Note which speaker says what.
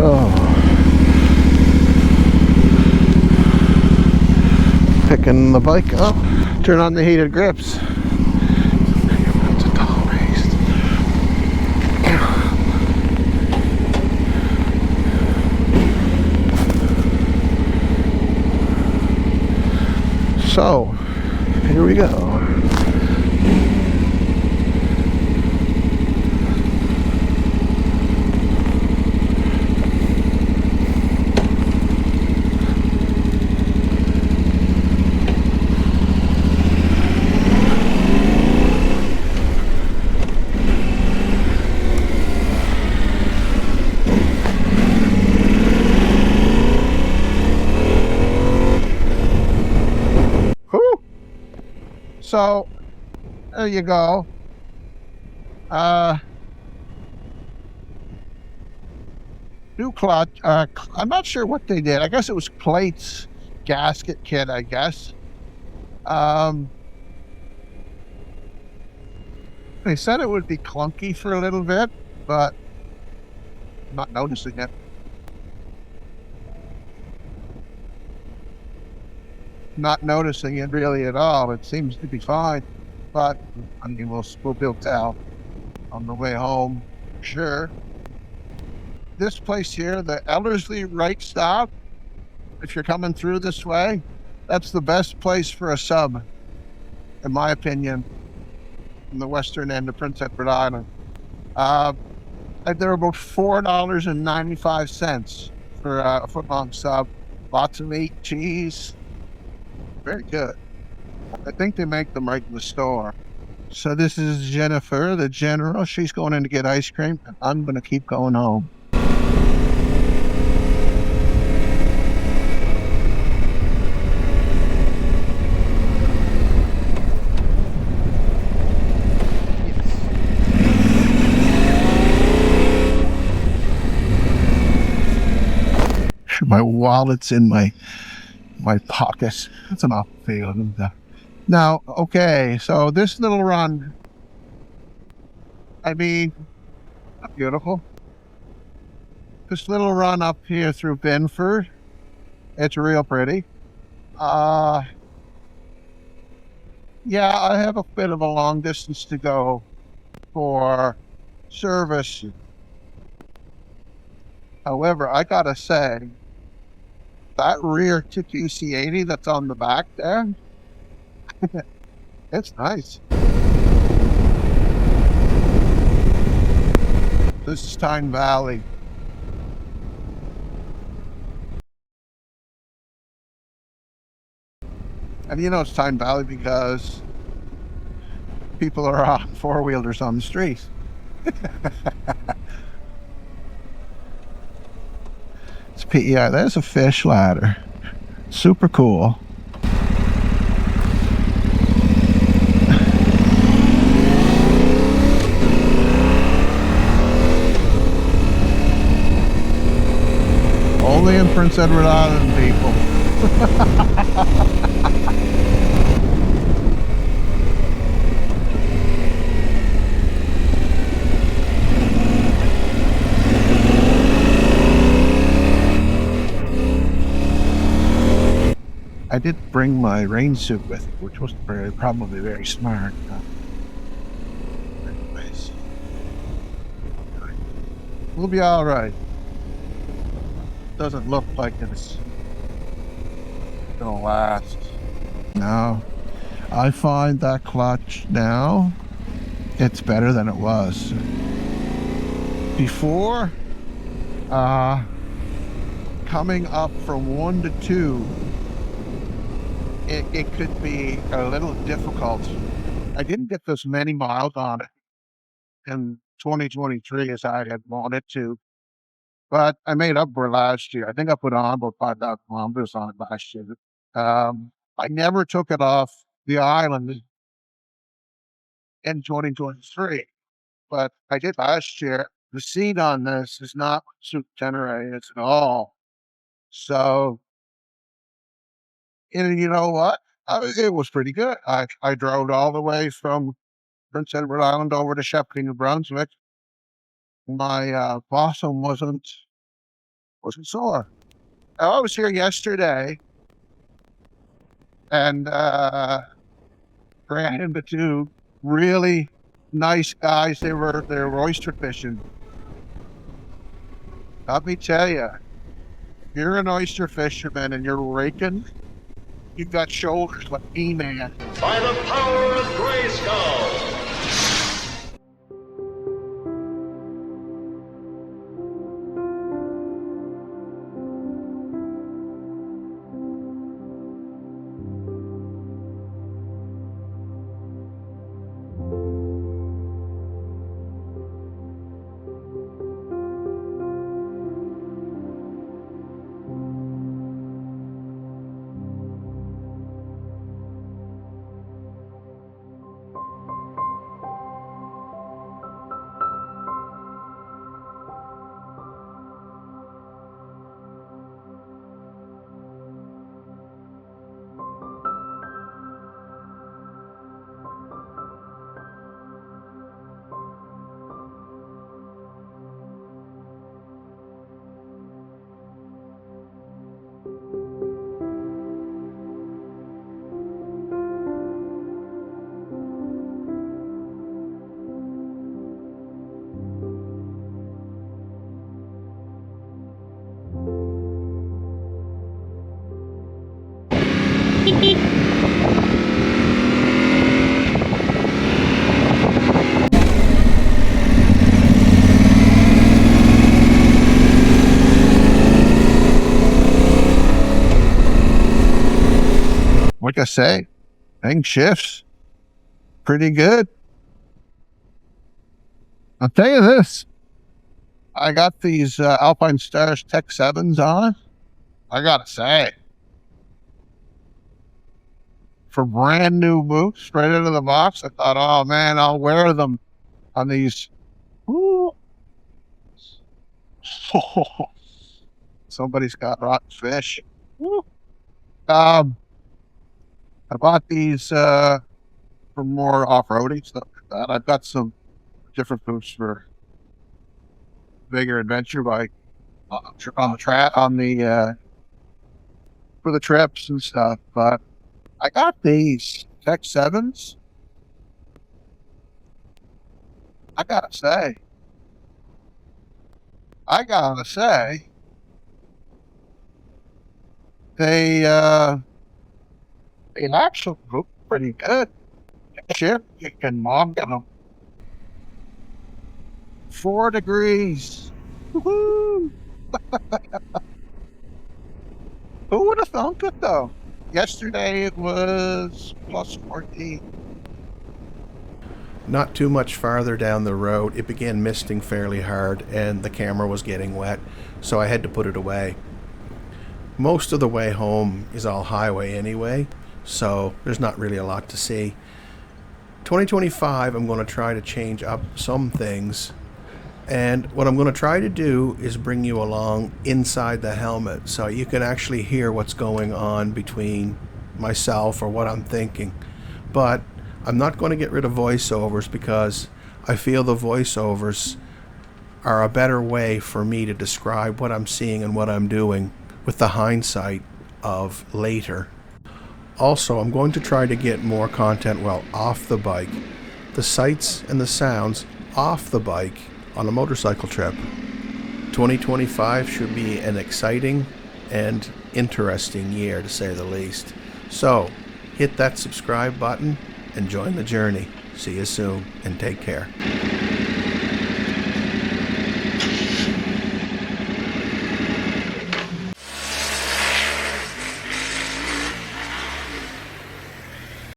Speaker 1: So, picking the bike up, turn on the heated grips. It's a tall beast. So, here we go. Whew. So, there you go. New clutch. I'm not sure what they did. I guess it was plates, gasket kit, I guess. Um, they said it would be clunky for a little bit, but I'm not noticing it. Not noticing it really at all. It seems to be fine, but I mean, we'll be able to tell on the way home. Sure. This place here, the Ellerslie Right Stop, if you're coming through this way, that's the best place for a sub, in my opinion, in the western end of Prince Edward Island. They're about $4.95 for a foot-long sub. Lots of meat, cheese. Very good. I think they make them right in the store. So this is Jennifer, the general. She's going in to get ice cream. I'm going to keep going home. My wallet's in my pocket. That's an awful feeling. Now, okay, so this little run, I mean, beautiful. This little run up here through Binford, it's real pretty. Yeah, I have a bit of a long distance to go for service. However, I gotta say, that rear TQC80 that's on the back there, it's nice. This is Tyne Valley. And you know it's Tyne Valley because people are on four-wheelers on the street. It's PEI. There's a fish ladder. Super cool. Only in Prince Edward Island, people. I did bring my rain suit with me, which was probably very smart. Anyways, we'll be all right. Doesn't look like it's gonna last. No, I find that clutch now, it's better than it was before. Coming up from 1 to 2, it could be a little difficult. I didn't get as many miles on it in 2023 as I had wanted to, but I made up for last year. I think I put on about 5,000 kilometers on it last year. I never took it off the island in 2023, but I did last year. The seat on this is not super generated at all. So, and you know what? It was pretty good. I drove all the way from Prince Edward Island over to Shepparton, New Brunswick. My possum wasn't Wasn't sore. I was here yesterday and ran into two really nice guys. They were oyster fishing. Let me tell you, you're an oyster fisherman and you're raking. You've got shoulders like He-Man.
Speaker 2: By the power of Grayskull!
Speaker 1: Like I say, thing shifts pretty good. I'll tell you this. I got these Alpine Stars Tech 7s on. I gotta say, for brand new boots, straight out of the box, I thought, oh man, I'll wear them on these. Ooh. Somebody's got rotten fish. Woo. I bought these for more off-roading stuff like that. I've got some different boots for bigger adventure bike on the track for the trips and stuff. But I got these Tech 7s. I gotta say, they actually look pretty good. Shit, you can mom them. 4 degrees. Woohoo! Who would have thunk it though? Yesterday it was plus 14.
Speaker 3: Not too much farther down the road, it began misting fairly hard and the camera was getting wet, so I had to put it away. Most of the way home is all highway anyway, so there's not really a lot to see. 2025, I'm going to try to change up some things, and what I'm going to try to do is bring you along inside the helmet so you can actually hear what's going on between myself or what I'm thinking. But I'm not going to get rid of voiceovers because I feel the voiceovers are a better way for me to describe what I'm seeing and what I'm doing with the hindsight of later. Also, I'm going to try to get more content off the bike, the sights and the sounds off the bike on a motorcycle trip. 2025 should be an exciting and interesting year, to say the least. So, hit that subscribe button and join the journey. See you soon and take care.